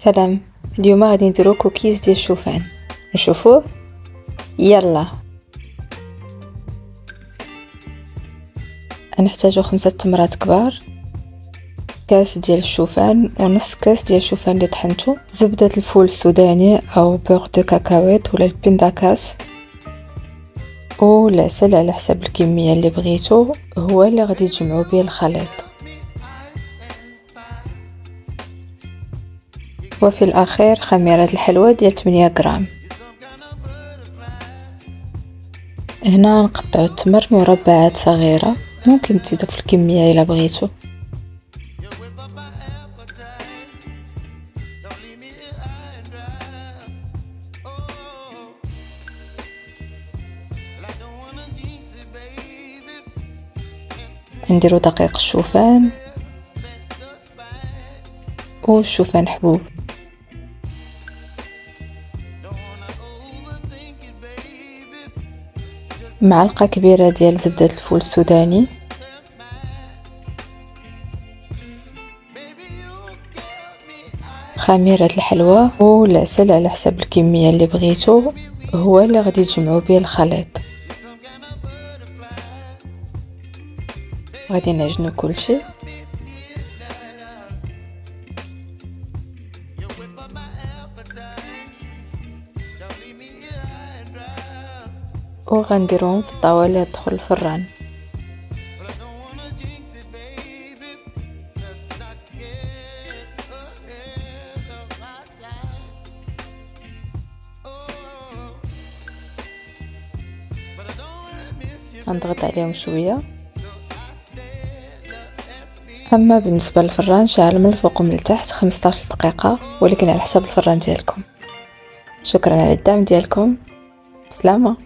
سلام. اليوم غادي نديرو كوكيز ديال الشوفان، نشوفوه. يلا نحتاجو 5 تمرات كبار، كاس ديال الشوفان ونص كاس ديال الشوفان اللي طحنتو، زبدة الفول السوداني او بوغ دو كاكاويت ولا البنداكاس، والعسل على حسب الكميه اللي بغيتو هو اللي غادي تجمعوا به الخليط. وفي الاخير خميره الحلوى ديال 8 غرام. هنا نقطعوا التمر مربعات صغيره، ممكن تزيدوا في الكميه الا بغيتو. نديرو دقيق الشوفان والشوفان حبوب، معلقه كبيره ديال زبده الفول السوداني، خميره الحلوى والعسل على حسب الكميه اللي بغيتو هو اللي غادي تجمعوا به الخليط. غادي نعجنو كلشي. وغنديرهم في الطاوله اللي تدخل الفران. غنضغط عليهم شويه. اما بالنسبه للفران شعل من الفوق ومن التحت 15 دقيقه، ولكن على حسب الفران ديالكم. شكرا على الدعم ديالكم. سلامه.